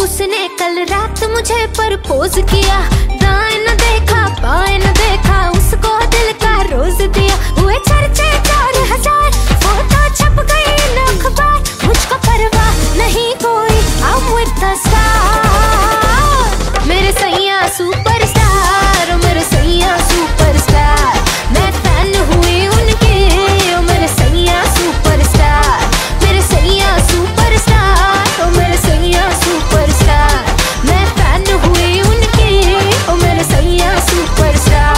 उसने कल रात मुझे प्रपोज किया, दाएं न देखा बाएं न देखा, उसको दिल का रोज दिया। हुए चर्चे 4000, फोटो छप गई इन अखबार, मुझको परवाह नहीं कोई, I'm with the star। मेरे सैया सुपरस्टार, मेरे सैया सुपरस्टार, मैं फैन हुई उनकी, मेरे सैया सुपरस्टार, मेरे सैया सुपरस्टार, मेरे सैया सुपरस्टार, मैं फैन हुई उनकी, मेरे सैया सुपरस्टार।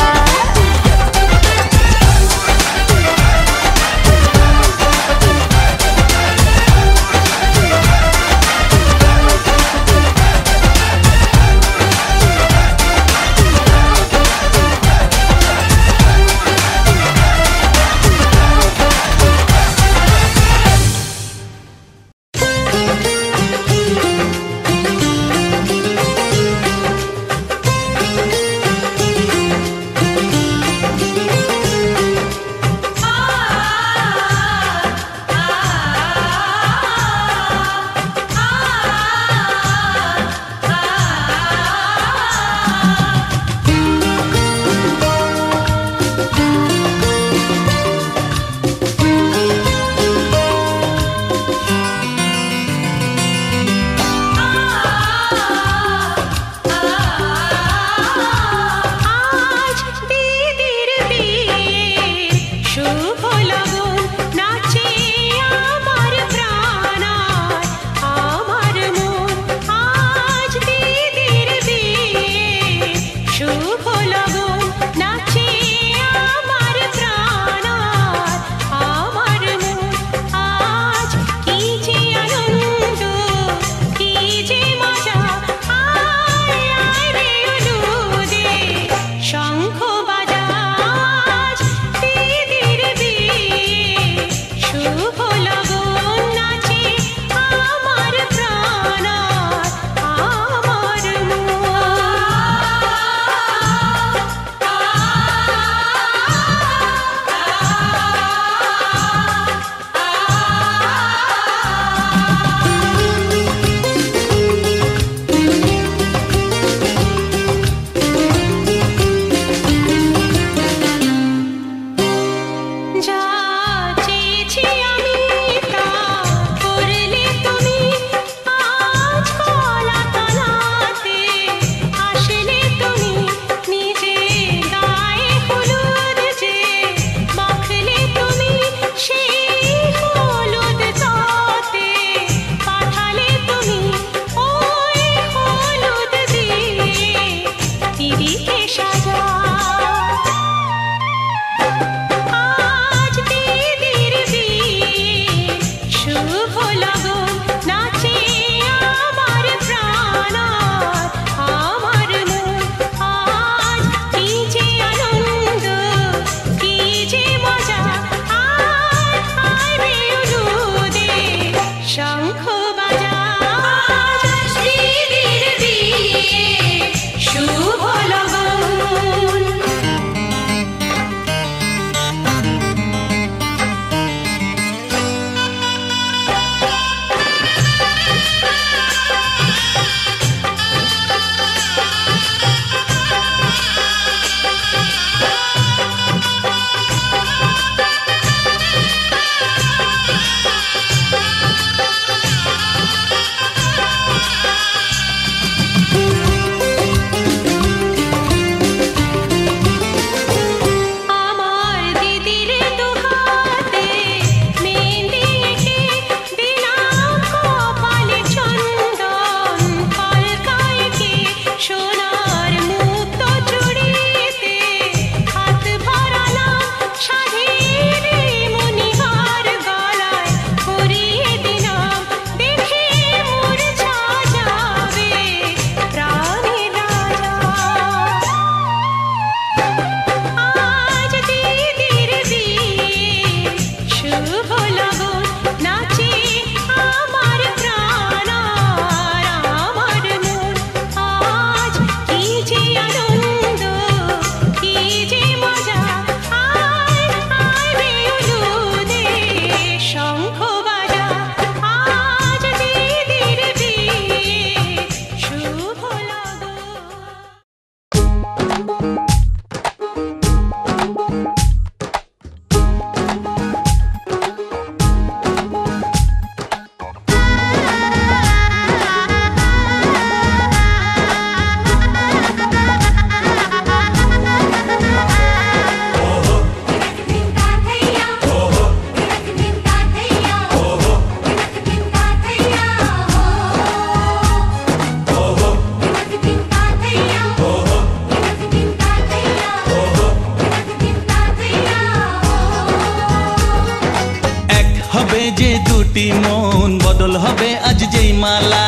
দুটি মন বদল হবে আজ যেই মালা।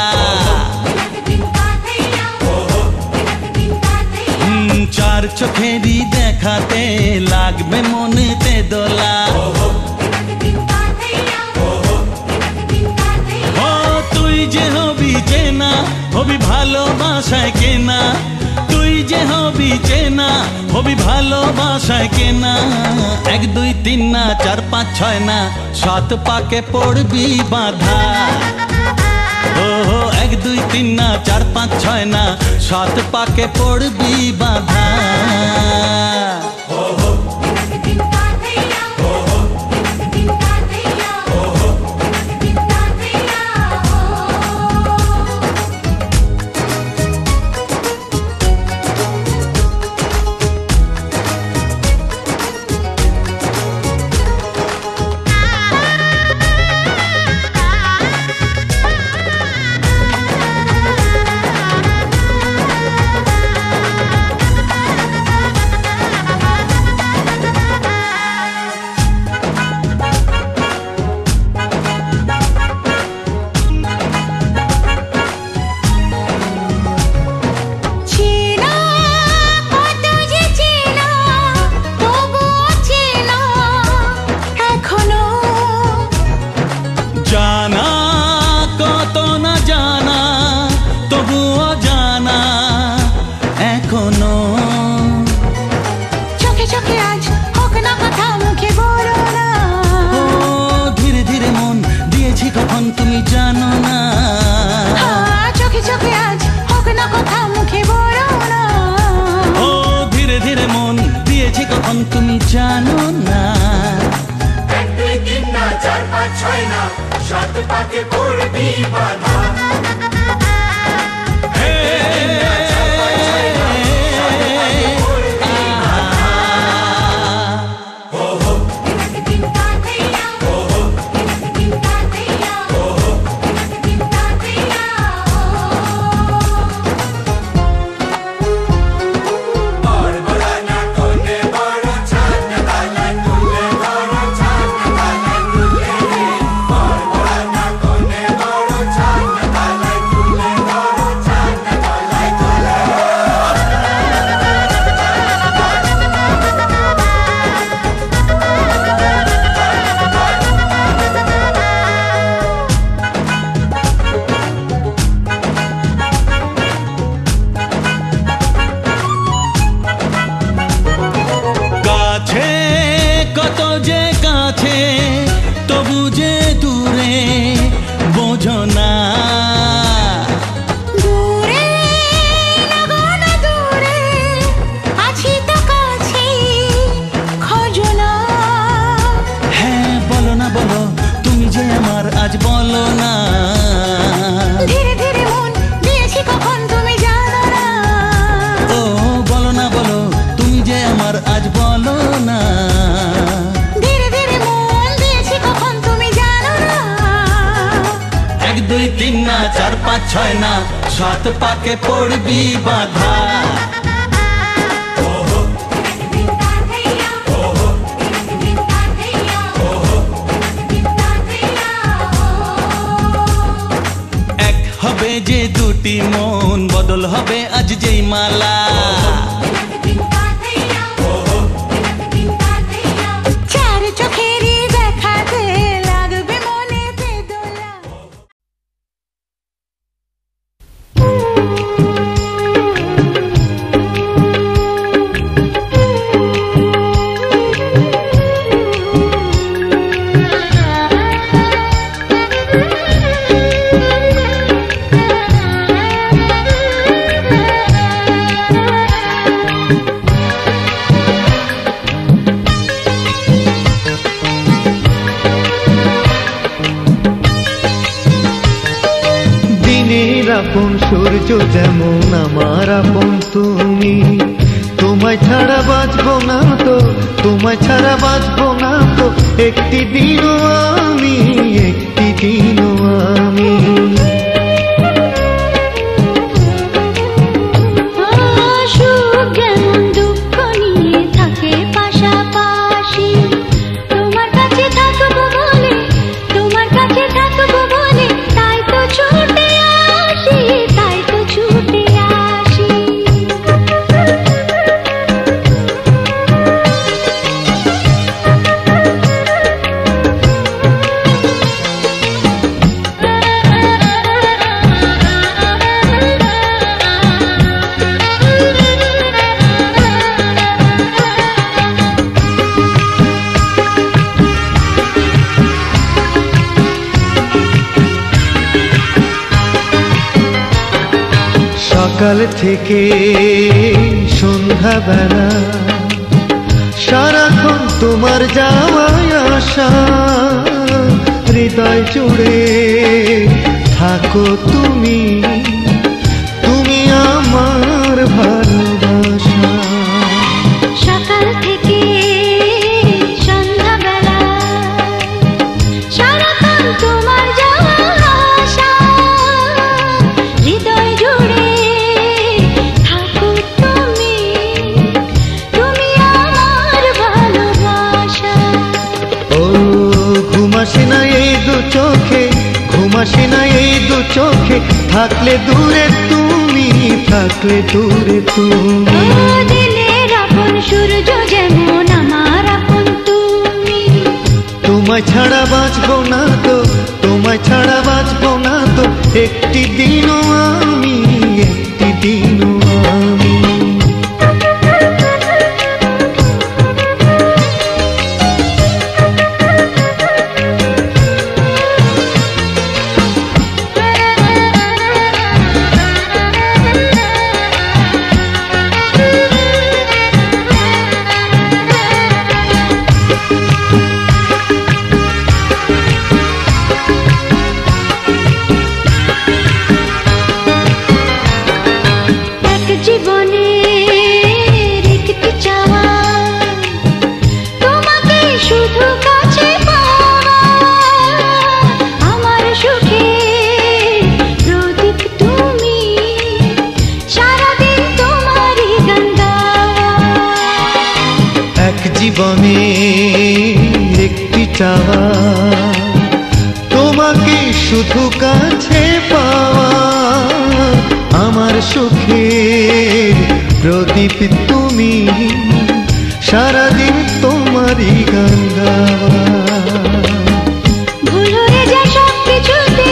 চার চোখেরই দেখাতে লাগবে মনেতে দোলা। ও তুই যে হবি চেনা, হবি ভালোবাসায় কেনা। তুই যে হবি চেনা, হবি ভালোবাসায় কেনা। 1 2 3 না 4 5 6 না 7 পাকে পড়বি বাধা। ও 1 2 3 না 4 5 6 না 7 পাকে পড়বি বাধা। তুমি জানো না 1 2 3 না 4 5 6 না 7 পাকে পড়বি বাধা। चार पाँच छय ना सात पाके पड़बी बाधा। एक हबे जे दुटी मन बदल हबे आज जेई माला। আপন সূর্য যেমন আমার আপন তুমি, তোমায় ছাড়া বাঁচবো না তো, তোমায় ছাড়া বাঁচবো না তো একটি দিনও আমি, একটি দিনও আমি। তোমার কাছে থাকবো বলে, তোমার কাছে সকাল থেকে সন্ধ্যাবেলা সারাক্ষণ তোমার যাওয়ায় আসা, হৃদয় জুড়ে থাকো তুমি, তুমি আমার ভালোবাসা। সকাল থেকে সন্ধ্যাবেলা সারাক্ষণ তোমার যাওয়া আসা, হৃদয় জুড়ে থাকো তুমি, তুমি আমার ভালোবাসা। ও ঘুমাসি না এই দু চোখে, ঘুমাসি না এই দু চোখে, থাকলে দূরে তুমি, থাকলে দূরে তুমি। ও দিনের আপন সূর্য যেমন আমার আপন তুমি, তোমায় ছাড়া বাঁচবো না তো, তোমায় ছাড়া বাঁচবো না তো, একটি দিনও আমি, একটি দিনও আমি। জীবনের একটি চাওয়া, তোমাকে শুধু কাছে পাওয়া, আমার সুখে প্রদীপ তুমি, সারাদিন তোমারই গান গাওয়া। এক জীবনে একটি চাওয়া, তোমাকে শুধু কাছে পাওয়া, আমার সুখের প্রদীপ তুমি, সারাদিন তোমারই গান গাওয়া। ভুল হয়ে যায় সব কিছুতে,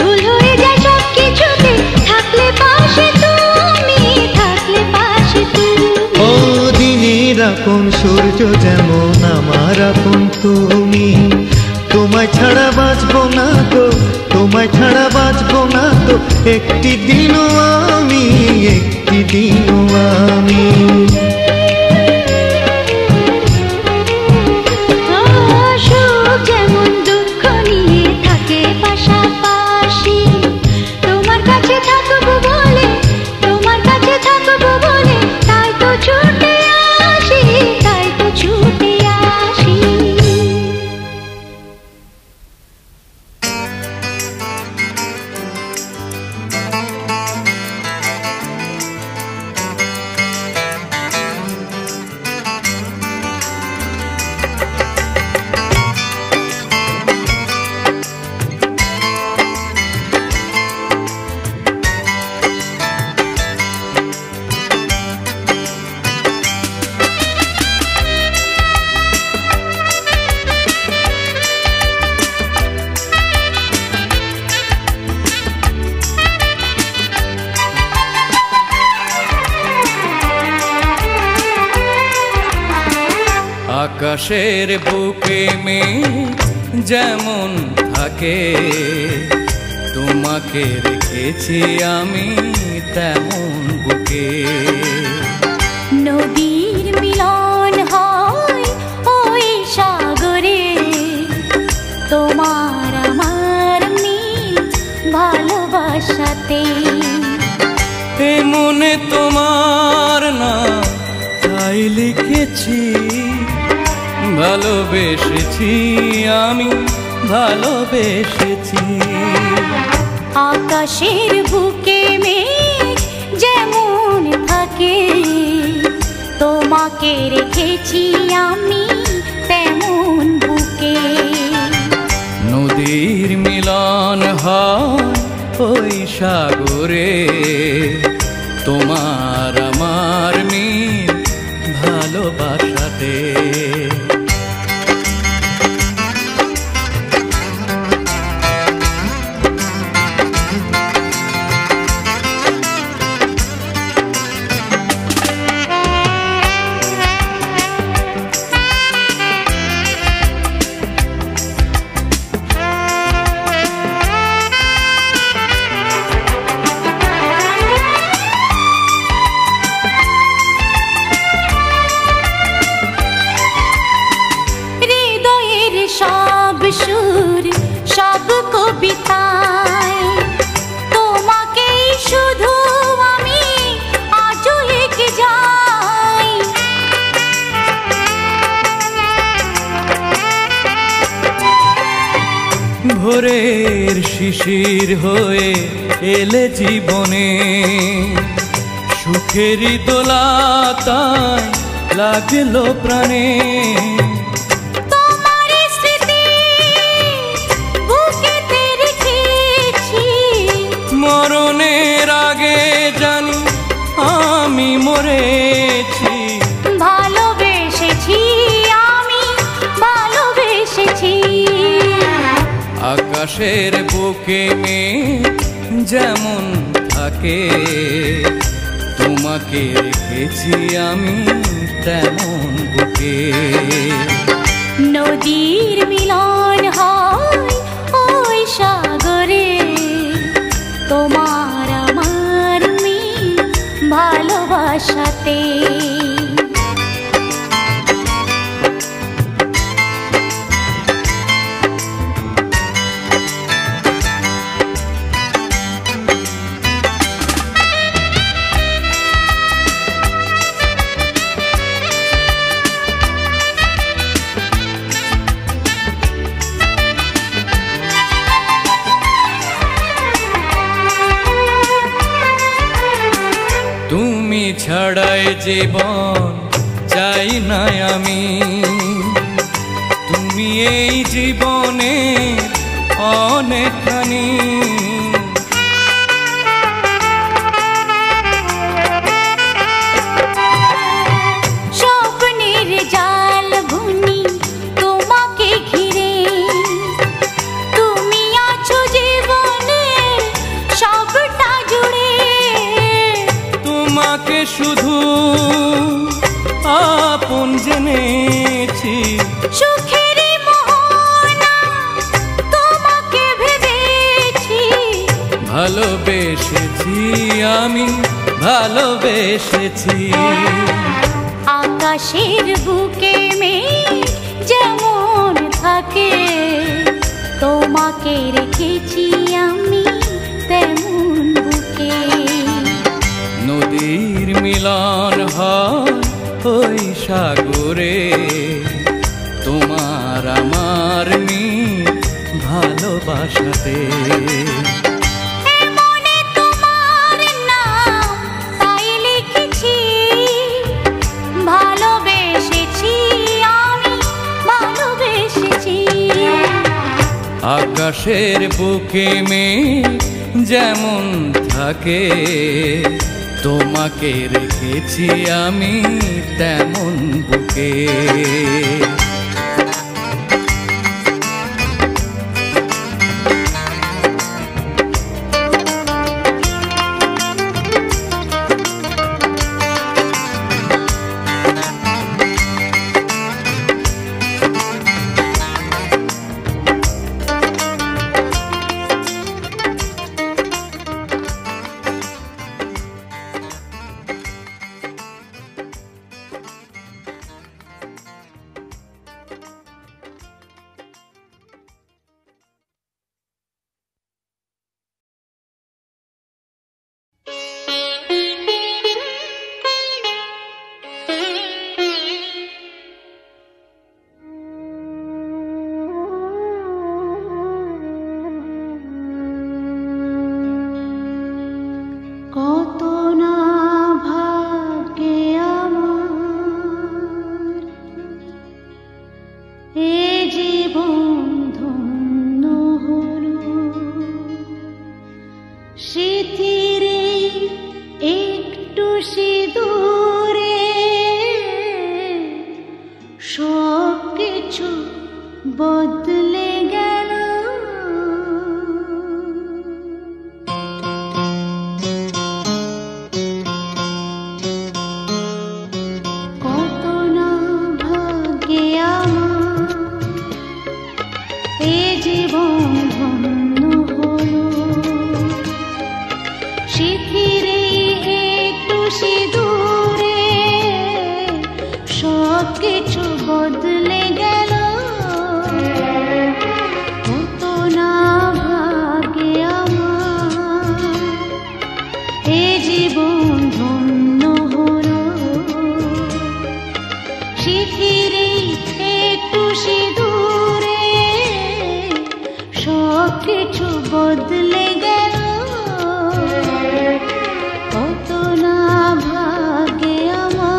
ভুল হয়ে যায় সব কিছুতে, থাকলে পাশে তুমি, থাকলে পাশে তুমি। ও দিনের আপন সূর্য যেমন আমার আপন তুমি, তোমায় ছাড়া বাঁচবো না তো, তোমায় ছাড়া বাঁচবো না তো, একটি দিনও আমি, একটি দিনও আমি। সুখ যেমন দুঃখ নিয়ে থাকে পাশাপাশি, তোমার কাছে থাকবো বলে, তোমার কাছে থাকবো বলে, তাই তো ছুটে আসি, তাই তো ছুটে আসি। আকাশের বুকে মেঘ যেমন থাকে, তোমাকে রেখেছি আমি তেমন বুকে। নদীর মিলন হয় ওই সাগরে, তোমার আমার মিল ভালোবাসাতে। এ মনে তোমার না তাই লিখেছি, ভালোবেসেছি আমি, ভালোবেসেছি। আকাশের বুকে মেঘ যেমন থাকে, তোমাকে রেখেছি আমি তেমন বুকে। নদীর মিলন হয় ওই সাগরে, তোমার আমার মিল ভালোবাসাতে। ভোরের শিশির হয়ে এলে জীবনে, সুখেরই দোলাতায় লাগলো প্রাণে। মরণের আগে জানি আমি মরেছি, ভালোবেসেছি আমি, ভালোবেসেছি। আকাশের বুকে মেঘ যেমন থাকে, তোমাকে রেখেছি আমি তেমন বুকে। নদীর মিলন হয় ওই সাগরে, তোমার আমার মিল ভালোবাসাতে। তুমি ছাড়াই জীবন চাই না আমি, তুমি এই জীবনে অনেকখানি। স্বপ্নের জাল বুনি তোমাকে ঘিরে, তুমি আছো জীবনে সবটা জুড়ে। তোমাকে শুধু আপন জেনেছি, সুখেরই মোহনা তোমাকে ভেবেছি। ভালোবেসেছি আমি, ভালোবেসেছি। আকাশের বুকে মেঘ যেমন থাকে, তোমাকে রেখেছি আমি তেমন বুকে। নদীর মিলন হয় ওই সাগরে, তোমার আমার মিল ভালোবাসাতে। মনে তোমার নাম তাই লিখেছি, ভালোবেসেছি আমি, ভালোবেসেছি। আকাশের বুকে মেঘ যেমন থাকে, তোমাকে রেখেছি আমি তেমন বুকে। কত না ভাগ্যে আমার এ জীবন ধন্য হলো, স্মৃতির একটু সিঁদুরে সব কিছু বদলে গেল। কত না ভাগ্যে আমার এ জীবন ধন্য হলো, স্মৃতির একটু সিঁদুরে সব কিছু বদলে গেল। কত না ভাগ্যে আমার এ জীবন ধন্য হলো, স্মৃতির একটু সিঁদুরে সব বদলে গেল কত না ভাগে আমার।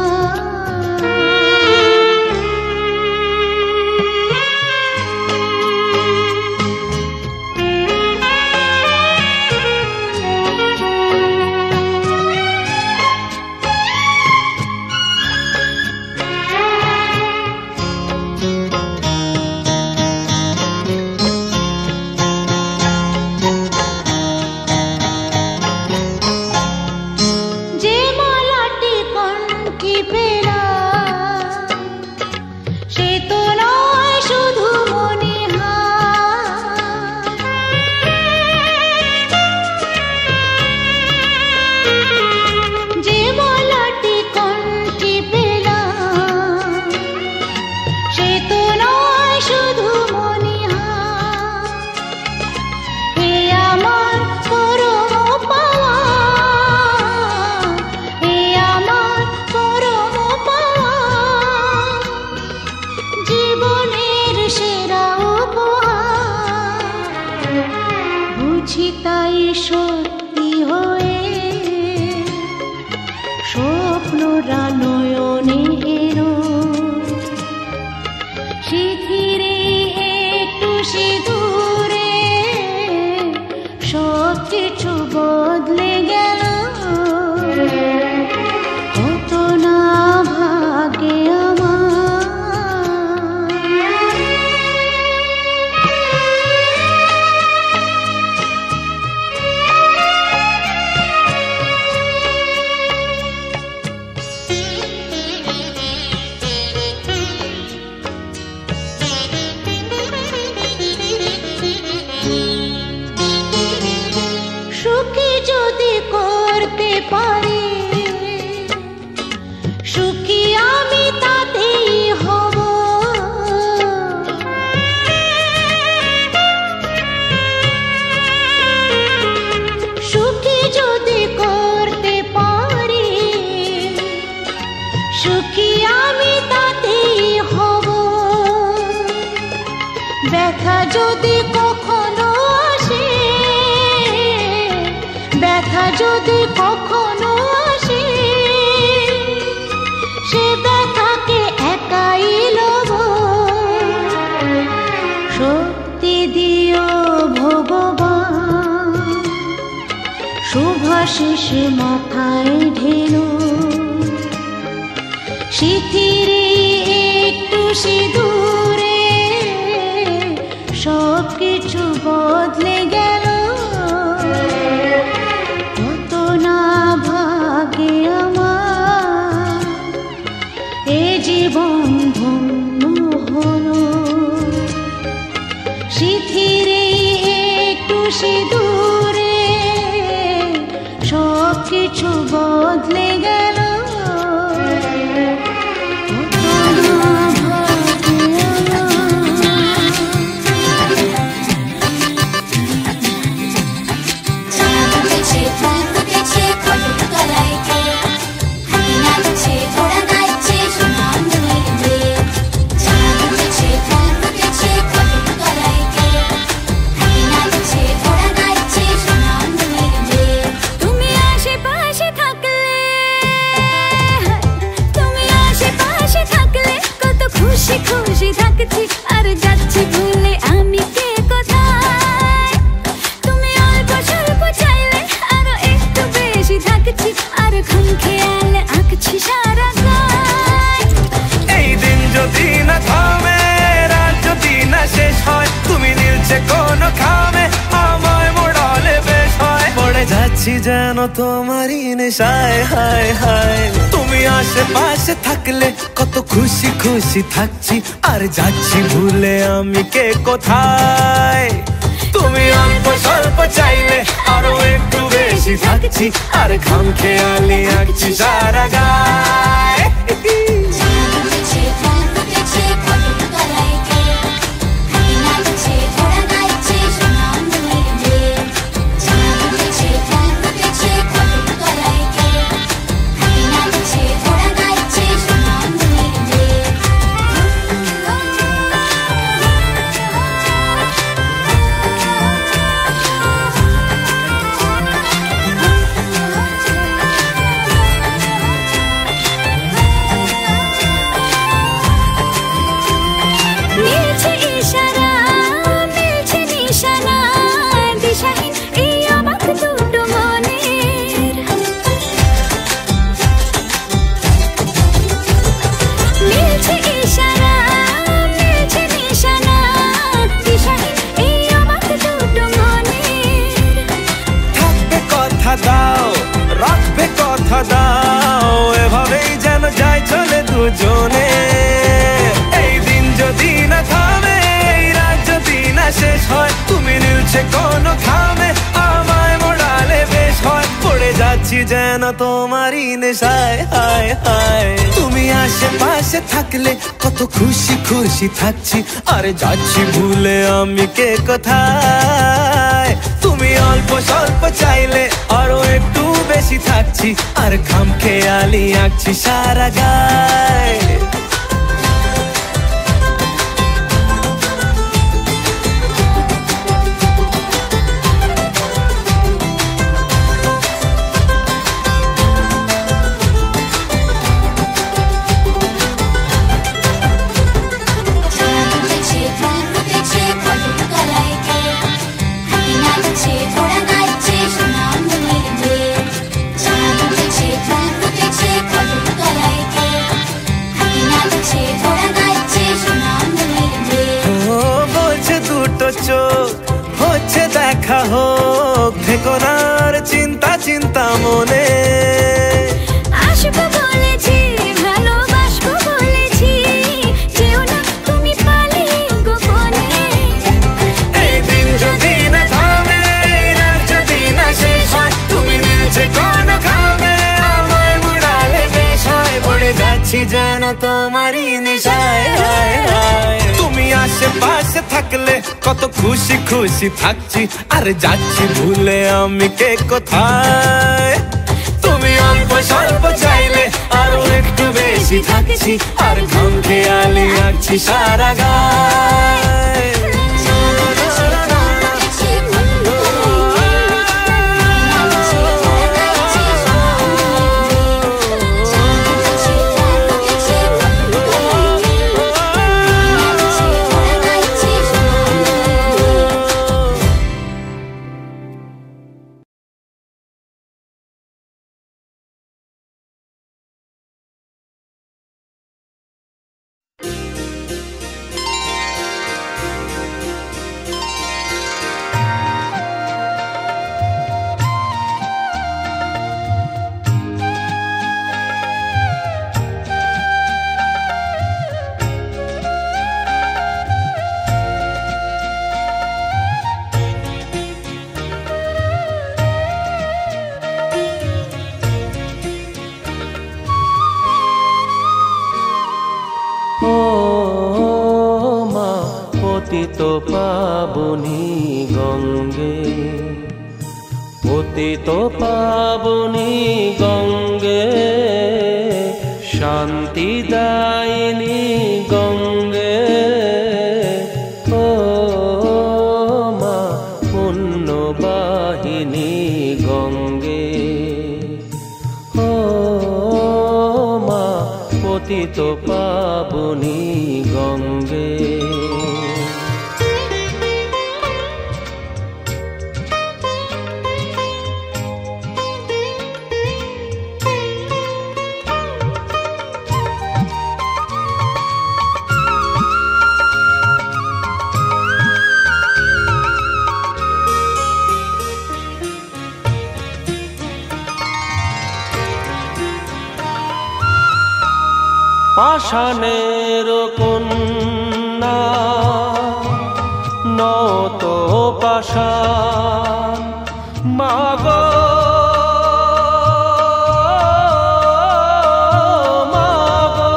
যে মালাটি কণ্ঠে পেলাম সে তো নয় শুধু মনে হয়। যে মালাটি কণ্ঠে পেলাম সে তো নয় শুধু মনে হয়। এ আমার পরম পাওয়া, এ আমার পরম পাওয়া, জীবনের সেরা উপহার। বুঝি তাই সত্যি হয়ে স্বপ্নরা নয়নে এলো, শিথিরে একটু সিঁদুরে সব কিছু বদলে গেল কত না ভাগে আমার। সুখী যদি করতে পারি, সুখী আমি তাতেই হব। সুখী যদি করতে পারি, সুখী আমি তাতেই হব। ব্যথা যদি কখনো আসে, ব্যথা যদি কখনো আসে, সে ব্যথাকে একাই লব। শক্তি দিও ভগবান, শুভাশিস মাথায় ঢেলো, শিথিরে একটু সিঁদুরে সব কিছু বদলে গেল কত না ভাগে আমার। এ জীবন ধন্য হলো, শিথিরে একটু সিঁদুরে সব কিছু বদলে গেল কত না ভাগে আমার। চাঁদ উঠেছে, ফুল ফুটেছে, ফটক তলায় কে? হাতি নাচছে, ঘোড়া নাচছে, সোনা মনের মেয়ে। চাঁদ উঠেছে, ফুল ফুটেছে, ফটক তলায় কে? হাতি নাচছে, ঘোড়া নাচছে, সোনা মনের মেয়ে। তুমি আশেপাশে থাকলে, তুমি আশেপাশে থাকলে কত খুশি খুশি থাকছি, আর যাচ্ছি ভুলে আমি কে কোথায়। তুমি অল্প স্বল্প চাইলে আরো একটু বেশি থাকছি, আর খুন খেয়ালে আঁকছি সারা গায়। এই দিন যদি না থামে, রাত যদি না শেষ হয়, তুমি নীলছে কোন খামে, আমায় মোড়ালে বেশ হয়। পড়ে যাচ্ছি যেন তোমারই নেশায়, হায় হায়। তুমি আশেপাশে থাকলে কত খুশি খুশি থাকছি, আর যাচ্ছি ভুলে আমি কে কোথায়। তুমি অল্প স্বল্প চাইলে আরো একটু বেশি থাকছি, আর খাম খেয়ালি আঁকছি সারা গায়। চাঁদ উঠেছে, ফুল ফুটেছে, ফটক তলায় কে? হাতি নাচছে, ঘোড়া নাচছে, সোনা মনের মেয়ে। চাঁদ উঠেছে, ফুল ফুটেছে, ফটক তলায় কে? হাতি নাচছে, ঘোড়া নাচছে, সোনা মনের মেয়ে। কথা দাও, এভাবেই যেন যায় চলে দুজনে। এই দিন যদি না থামে, এই রাত যদি না শেষ হয়, তুমি নিলছে কোনো খামে, আমায় মোড়ালে বেশ হয়। পড়ে যাচ্ছি যেন তোমারই নেশায়, হায় হায়। তুমি আশেপাশে থাকলে কত খুশি খুশি থাকছি, আরে যাচ্ছি ভুলে আমি কে কোথায়। তুমি অল্প স্বল্প চাইলে আরো একটু বেশি থাকছি, আর খাম খেয়ালি আঁকছি সারা গায়ে। হচ্ছে দেখা হোক, ভেকনার চিন্তা চিন্তা মনে। আসবো বলেছি, ভালোবাসবো বলেছি, যেও না তুমি পালিয়ে গোপনে। এই দিন যদি না থামে, রাত যদি না শেষ হয়, তুমি নিলছে কোনো খামে, আমায় মুড়ালে বেশ হয়। পড়ে যাচ্ছি যেন তোমারই নেশায়, হায় হায়। তুমি আশেপাশে থাকলে কত খুশি খুশি থাকছি, আর যাচ্ছি ভুলে আমি কে কোথায়। তুমি অল্প স্বল্প চাইলে আরো একটু বেশি থাকছি, আর খাম খেয়ালি আঁকছি সারা গায়ে। পতিত পাবনী গঙ্গে, পতিত পাবনী গঙ্গে, শান্তি দায়িনী গঙ্গে। ও মা পুণ্যবাহিনী গঙ্গে, ও মা পতিত পাবনী গঙ্গে। পাষাণের কন্যা নত পাষাণ, মাগো মাগো।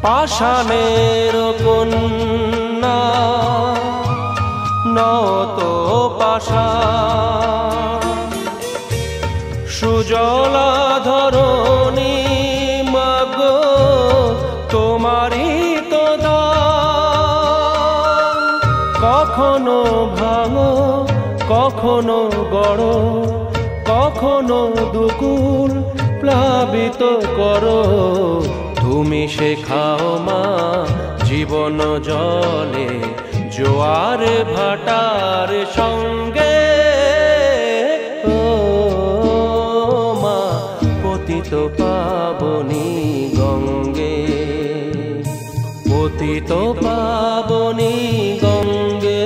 পাষাণের কন্যা নত পাষাণ, সুজলা ধরণী তোমারই তো দান। কখনো ভাঙো, কখনো গড়ো, কখনো দুকুল প্লাবিত করো। তুমি শেখাও মা জীবন জলে, জোয়ার ভাটার সঙ্গে। ও মা পতিত পাবনী গঙ্গে, পতিত পাবনী গঙ্গে,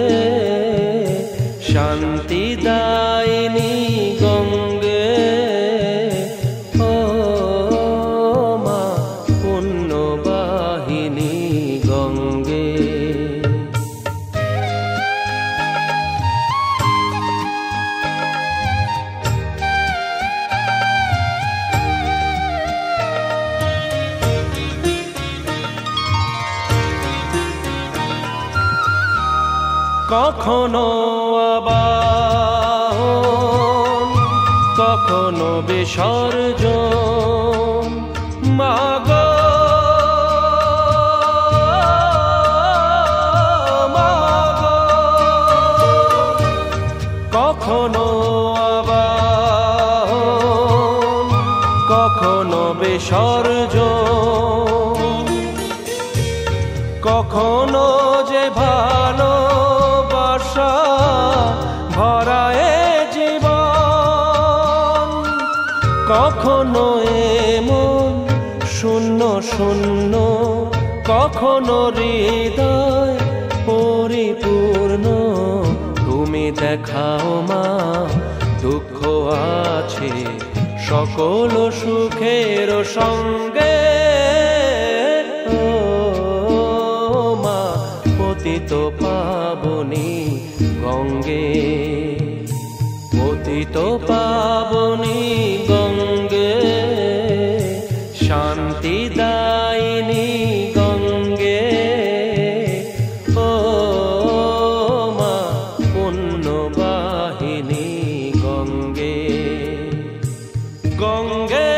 শান্তি দায়িনী গঙ্গে। কখনো আবাহন কখনো বিসর্জন মাগো মাগো কখনো আবাহন কখনো বিসর্জন কখনো যে ভালোবাসা ভরায় জীবন কখনো এমন শূন্য শূন্য কখনো হৃদয় পরিপূর্ণ তুমি দেখাও মা দুঃখ আছে সকল সুখের সঙ্গে পতিত পাবনী গঙ্গে পতিত পাবনী গঙ্গে শান্তি দায়িনী গঙ্গে ও মা পুণ্যবাহিনী গঙ্গে গঙ্গে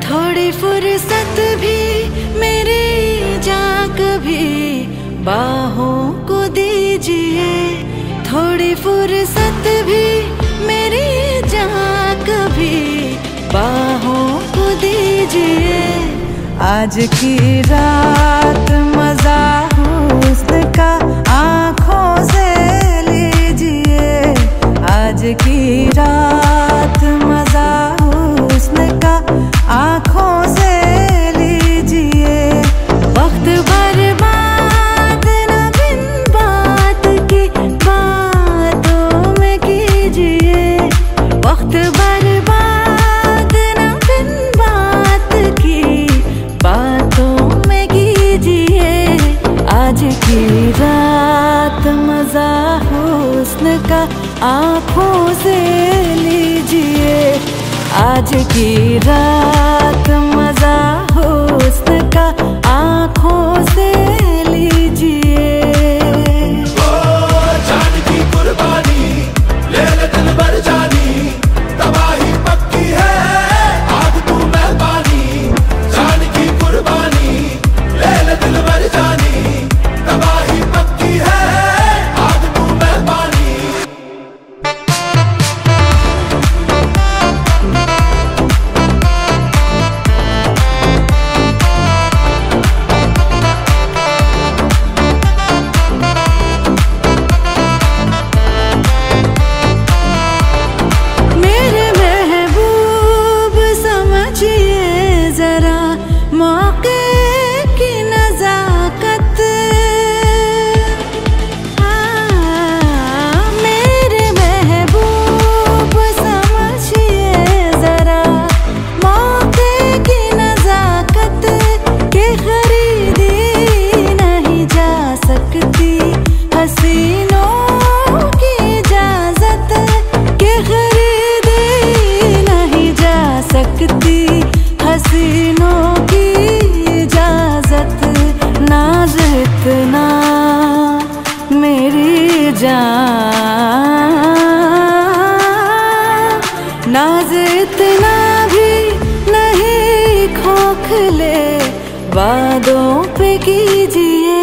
थोड़ी फुर्सत भी मेरी जान कभी बाहों को दीजिए, थोड़ी फुर्सत भी मेरी जान कभी बाहों को दीजिए। आज की रात मजा हुस्न का आँखों से लीजिए, आज की रात मजा हुस्न का आँखों से लीजिए। वक्त बर्बाद न बिन बात की बातों में कीजिए, वक्त बर्बाद न बिन बात की बातों में कीजिए। आज की रात मजा हुस्न का आँखों से लीजिए, आज की रात मजा हुस्न का आँखों से लीजिए। जान की कुर्बानी ले ले दिल भर जानी, तबाही पक्की है आग तू मेहरबानी। जान की कुर्बानी ले ले दिल भर जानी, तबाही पक्की है आग तू मेहरबानी। वादों पे कीजिए।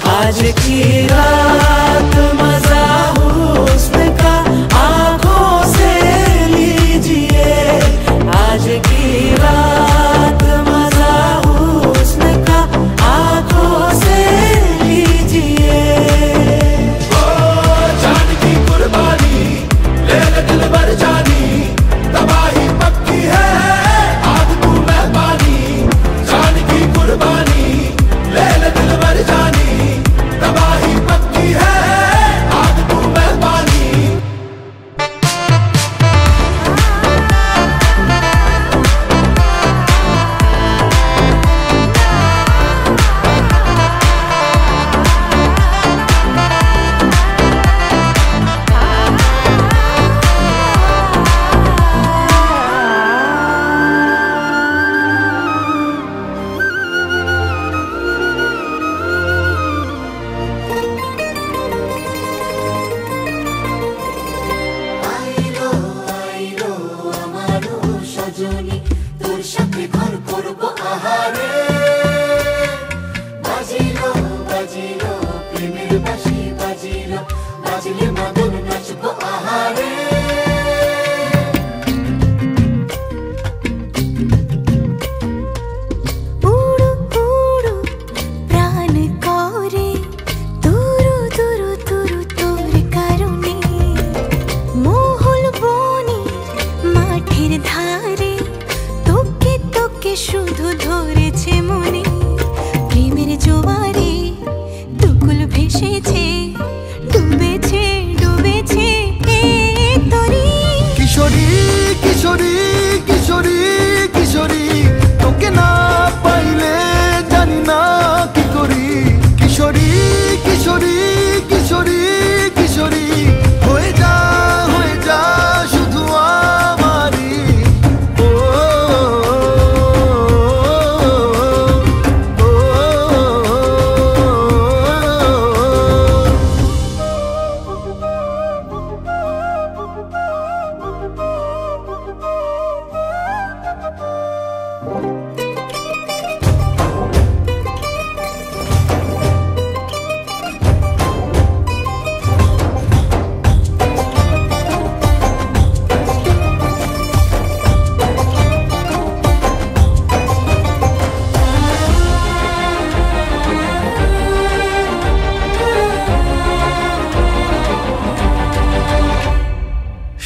आज की रात मजा हुस्न का आंखों से लीजिए। आज की रात मजा हुस्न का आंखों से लीजिए। ओ जान की कुर्बानी ले ले दिल भर जानी, तबाही पक्की है आग तू मैं पानी। जान की कुर्बानी ले ले दिल भर जानी, तबाही पक्की है आग तू मैं पानी। আইলো আমারো সজনী, তোর সাথে ঘর করবো আহারে। বাজিলো বাজিলো প্রেমের বাঁশি বাজিলো, বাজলে মদন নাচবো আহারে। উড়ু উড়ু প্রাণ করে তুরু তুরু তুরু তোর কারণে। মহল বনে মাঠের ধারে তোকে তোকে শুধু ধরেছে মনে। প্রেমের জোয়ারে দুকুল ভেসেছে, ডুবেছে ডুবেছে এ তরি। কিশোরী কিশোরী কিশোরী কিশোরী, তোকে না পাইলে জানি না কি করি। কিশোরী কিশোরী কিশোরী কিশোরী, হয়ে যা শুধু আমারই। ও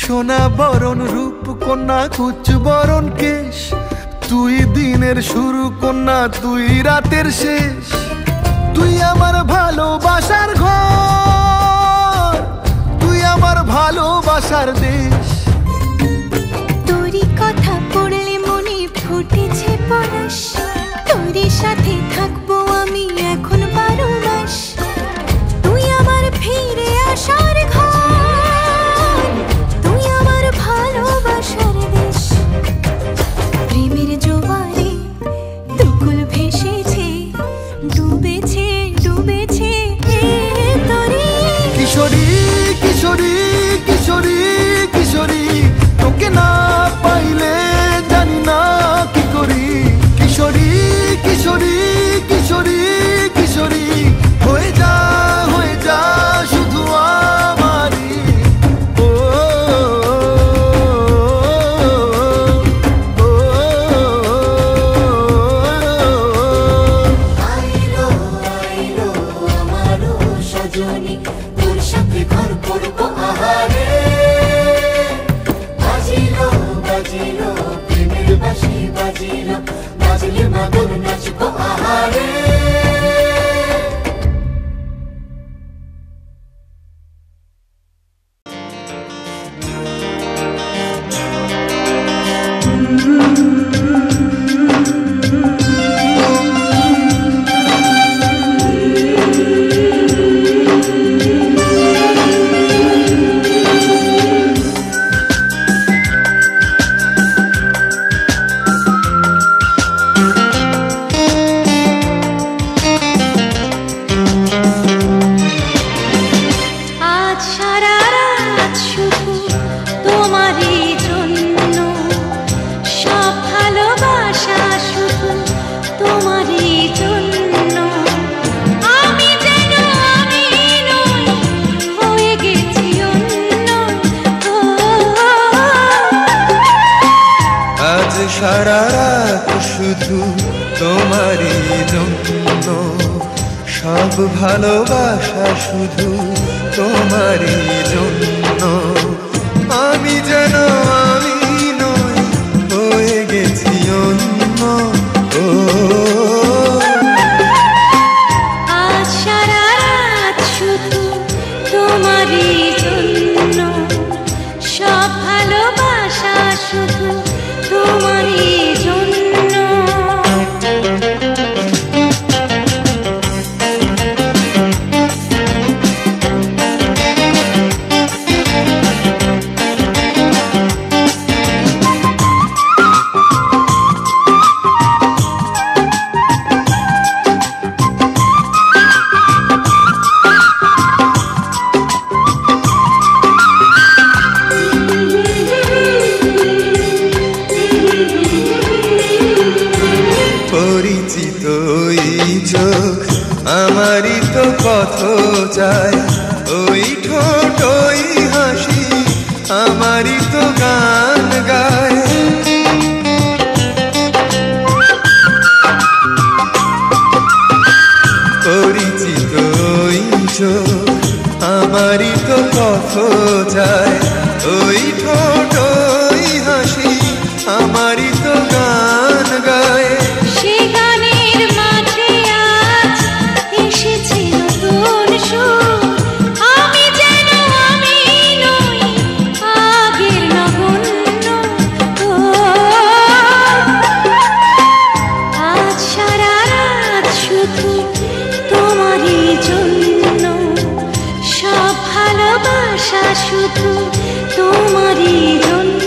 সোনা বরণ রূপ কন্যা কুচ বরণ কেশ, তুই দিনের শুরু কন্যা তুই রাতের শেষ। তুই আমার ভালোবাসার ঘর, তুই আমার ভালোবাসার দেশ। তোরই কথা পড়লে মনে ফুটেছে পরশ, তোরই সাথে থাকবো আমি এখন 12 মাস। তুই আমার ফিরে আসার ঘর, তুই আমার ভালোবাসার দেশ। প্রেমের জোয়ারে দুকুল ভেসেছে, ডুবেছে ডুবেছে এ তরি। কিশোরী কিশোরী কিশোরী কিশোরী, তোকে না পাইলে জানি না কি করি। কিশোরী কিশোরী কিশোরী কিশোরী, হয়ে যা শুধু আমারই। ও আইলো আইলো আমারো সজনী, তোর সাথে ঘর করবো আহারে। বাজিলো বাজিলো প্রেমের বাঁশি বাজিলো, বাজলে মদন নাচবো আহারে। সারা রাত শুধু তোমারই জন্য, সব সারা রাত শুধু তোমারই জন্য, সব ভালোবাসা শুধু তোমারই জন্য। আমি যেন আমি নই, হয়ে গেছি অন্য। ও আজ সারা রাত শুধু তোমারই জন্য, সব ভালোবাসা শুধু তোমারই জন্য। পরিচিত এই চোখ আমারই তো পথ চায়, ওই ঠোঁট ওই হাসি আমারই তো গান গায়। পরিচিত ওই চোখ আমারই তো পথ চায়, ওই ঠোঁট ওই হাসি আমারই তো গান গায়। সে গানের মাঝে আজ এসেছে নতুন সুর, আমি যেন আমি নই, আগের নগণ্য। ও আজ সারা রাত শুধু তোমারই জন্য, সব ভালোবাসা শুধু তোমারই জন্য।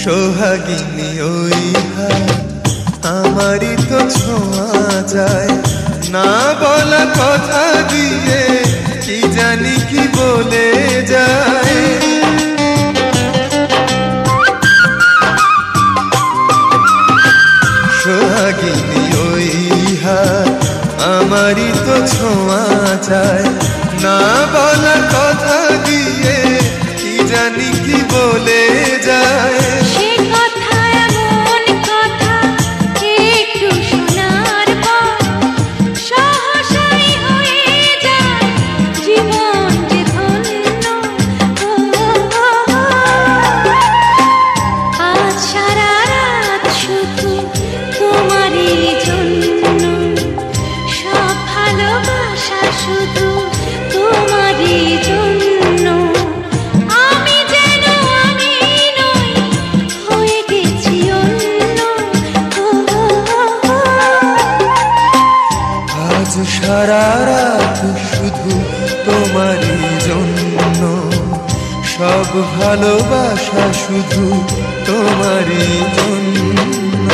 সোহাগিনী ওই হাত আমারই তো ছোঁয়া যায়, না বলা কথা দিয়ে কি জানি কি বলে যায়। সোহাগিনী ওই হাত আমারই তো ছোঁয়া যায়, না বলা কথা দিয়ে কি জানি কি বলে যায়। সে কথা এমন কথা একটু শোনার পর সহসাই হয়ে যায় জীবন যে ধন্য। আজ সারা রাত শুধু তোমারই জন্য, সব ভালোবাসা শুধু তোমারই জন্য। আমি যেন আমি নই, হয়ে গেছি অন্য। আজ সারা রাত শুধু তোমারই জন্য, সব ভালোবাসা শুধু তোমারই জন্য।